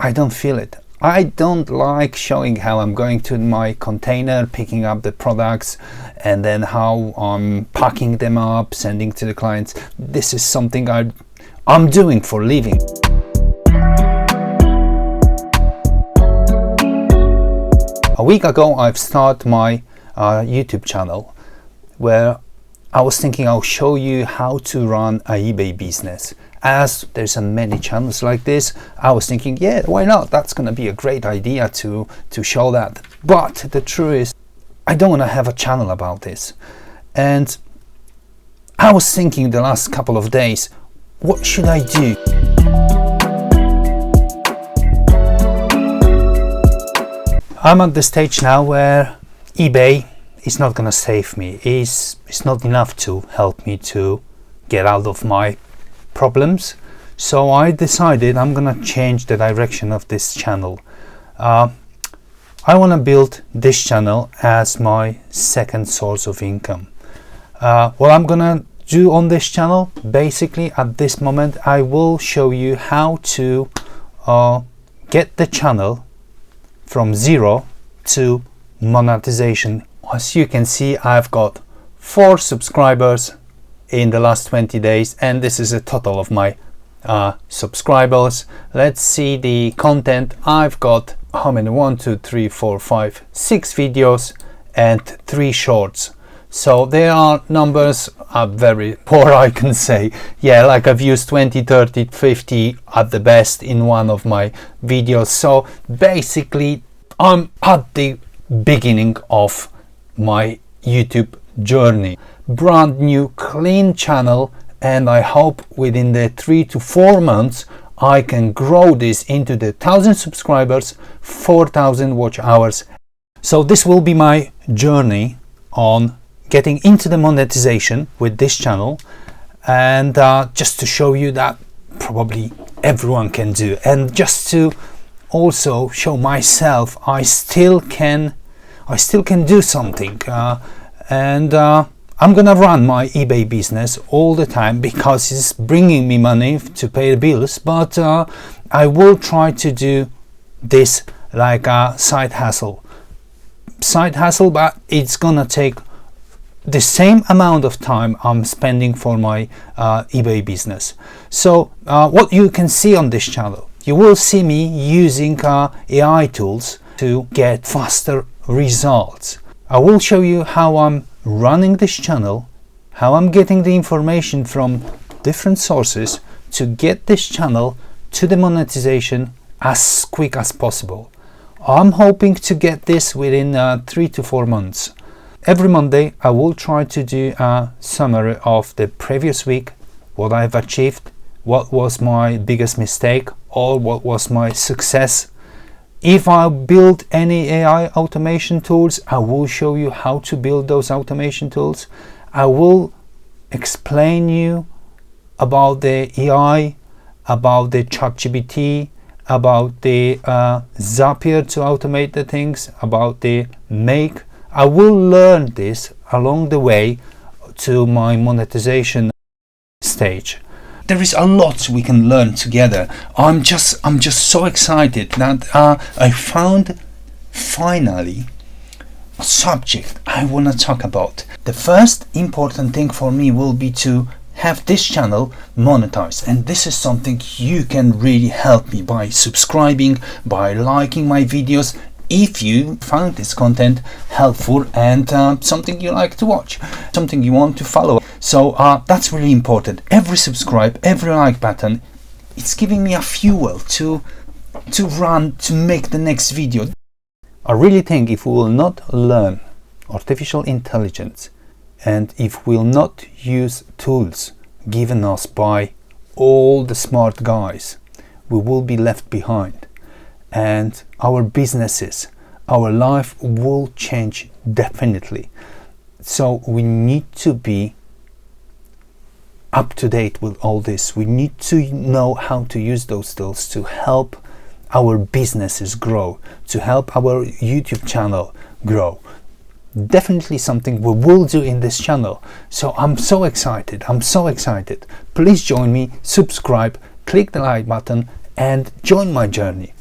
I don't feel it. I don't like showing how I'm going to my container, picking up the products, and then how I'm packing them up, sending to the clients. This is something I'm doing for a living. A week ago, I've started my YouTube channel where I was thinking I'll show you how to run an eBay business. As there's many channels like this, I was thinking, yeah, why not? That's going to be a great idea to show that. But the truth is, I don't want to have a channel about this. And I was thinking the last couple of days, what should I do? I'm at the stage now where eBay is not going to save me. It's not enough to help me to get out of my problems. So I decided I'm going to change the direction of this channel. I want to build this channel as my second source of income. What I'm going to do on this channel, basically at this moment, I will show you how to get the channel from zero to monetization. As you can see, I've got 4 subscribers in the last 20 days, and this is a total of my subscribers. Let's see the content. I've got how many? 1, 2, 3, 4, 5, 6 videos and 3 shorts. So their numbers are very poor, I can say. Yeah, like I've used 20, 30, 50 at the best in one of my videos. So basically I'm at the beginning of my YouTube journey. Brand new clean channel, and I hope within the 3 to 4 months I can grow this into the 1,000 subscribers, 4,000 watch hours. So this will be my journey on getting into the monetization with this channel, and just to show you that probably everyone can do, and just to also show myself I still can do something, and I'm gonna run my eBay business all the time because it's bringing me money to pay the bills, but I will try to do this like a side hustle, but it's gonna take the same amount of time I'm spending for my eBay business. So what you can see on this channel, you will see me using AI tools to get faster results. I will show you how I'm running this channel, how I'm getting the information from different sources to get this channel to the monetization as quick as possible. I'm hoping to get this within 3 to 4 months. Every Monday I will try to do a summary of the previous week, what I've achieved, what was my biggest mistake, or what was my success. If I build any AI automation tools, I will show you how to build those automation tools. I will explain you about the AI, about the ChatGPT, about the Zapier to automate the things, about the Make. I will learn this along the way to my monetization stage. There is a lot we can learn together. I'm just so excited that I found finally a subject I want to talk about. The first important thing for me will be to have this channel monetized, and this is something you can really help me by subscribing, by liking my videos, if you found this content helpful and something you like to watch, something you want to follow. So that's really important. Every subscribe, every like button, it's giving me a fuel to run, to make the next video. I really think if we will not learn artificial intelligence, and if we will not use tools given us by all the smart guys, we will be left behind, and our businesses, our life will change definitely. So we need to be up to date with all this. We need to know how to use those tools to help our businesses grow, to help our YouTube channel grow. Definitely something we will do in this channel. So I'm so excited. Please join me, subscribe, click the like button and join my journey.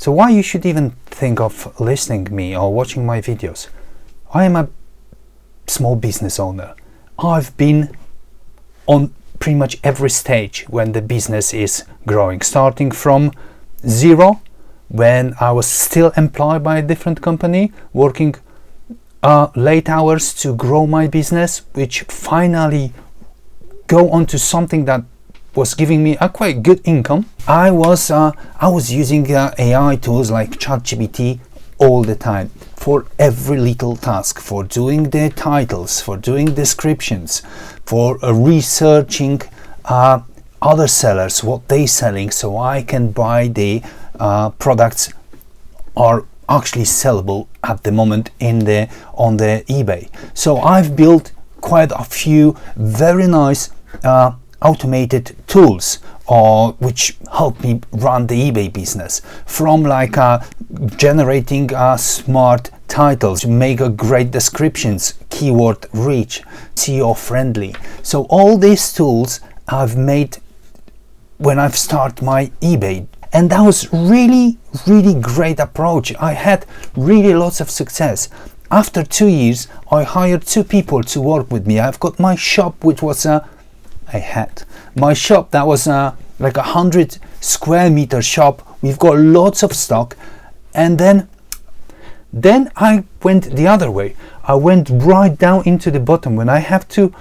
So why you should even think of listening to me or watching my videos? I am a small business owner. I've been on pretty much every stage when the business is growing, starting from zero, when I was still employed by a different company, working late hours to grow my business, which finally go on to something that was giving me a quite good income. I was using AI tools like ChatGPT all the time for every little task, for doing the titles, for doing descriptions, for researching other sellers, what they selling, so I can buy the products are actually sellable at the moment on the eBay. So I've built quite a few very nice automated tools which help me run the eBay business, from like generating smart titles, make a great descriptions, keyword reach, SEO friendly. So all these tools I've made when I've started my eBay, and that was really great approach. I had really lots of success. After 2 years I hired 2 people to work with me. I've got my shop, which was my shop that was like 100 square meter shop. We've got lots of stock, and then I went the other way. I went right down into the bottom. When I have to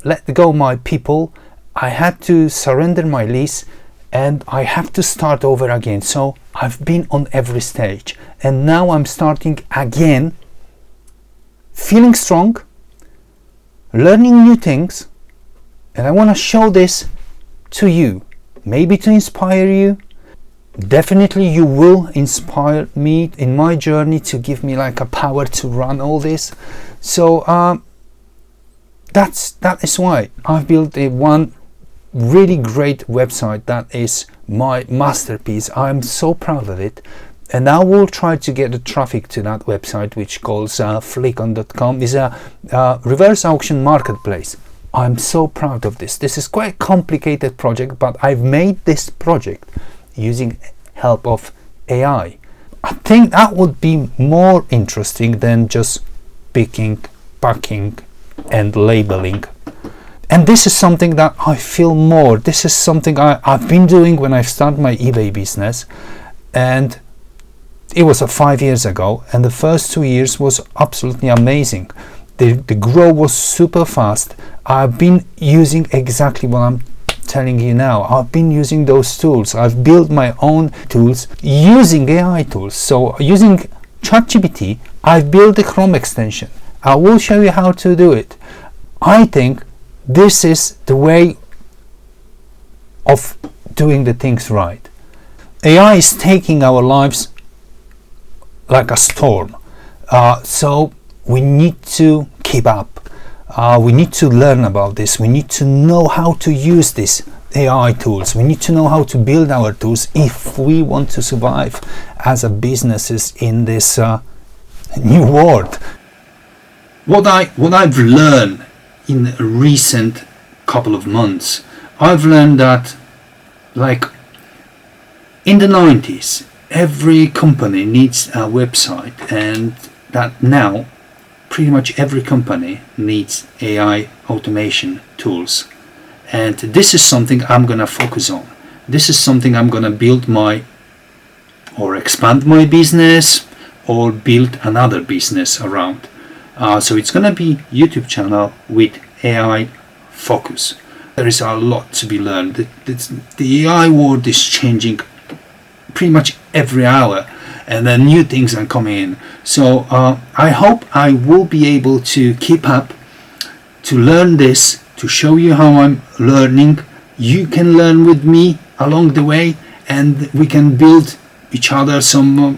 let go my people, I had to surrender my lease and I have to start over again. So I've been on every stage, and now I'm starting again, feeling strong, learning new things, and I want to show this to you, maybe to inspire you. Definitely you will inspire me in my journey, to give me like a power to run all this. So that is why I've built one really great website that is my masterpiece. I'm so proud of it, and I will try to get the traffic to that website, which calls flickon.com. is a reverse auction marketplace. I'm so proud of this. This is quite a complicated project, but I've made this project using help of AI. I think that would be more interesting than just picking, packing and labeling. And this is something that I feel more. This is something I've been doing when I started my eBay business, and it was 5 years ago, and the first 2 years was absolutely amazing. The growth was super fast. I've been using exactly what I'm telling you now. I've been using those tools. I've built my own tools using AI tools. So using ChatGPT, I've built a Chrome extension. I will show you how to do it. I think this is the way of doing the things right. AI is taking our lives like a storm. So we need to keep up. We need to learn about this. We need to know how to use these AI tools. We need to know how to build our tools if we want to survive as a businesses in this new world. What I've learned in a recent couple of months, I've learned that, like in the 90s, every company needs a website, and that now pretty much every company needs AI automation tools. And this is something I'm gonna focus on. This is something I'm gonna build or expand my business, or build another business around. So it's gonna be YouTube channel with AI focus. There is a lot to be learned. The AI world is changing pretty much every hour, and then new things are coming in. So I hope I will be able to keep up, to learn this, to show you how I'm learning. You can learn with me along the way, and we can build each other some,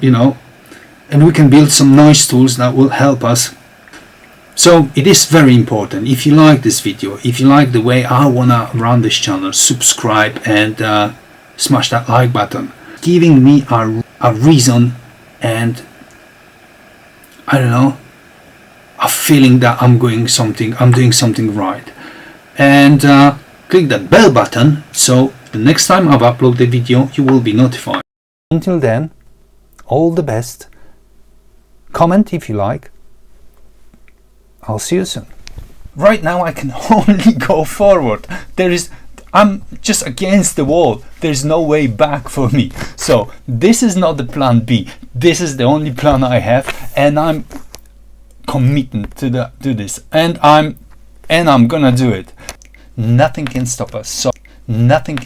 and we can build some nice tools that will help us. So it is very important. If you like this video, if you like the way I wanna run this channel, subscribe and smash that like button, giving me a reason and a feeling that I'm doing something right. And click that bell button, so the next time I've uploaded the video you will be notified. Until then, all the best. Comment if you like. I'll see you soon. Right now I can only go forward. I'm just against the wall. There's no way back for me. So this is not the plan B. This is the only plan I have, and I'm committed to this. And I'm gonna do it. Nothing can stop us. So nothing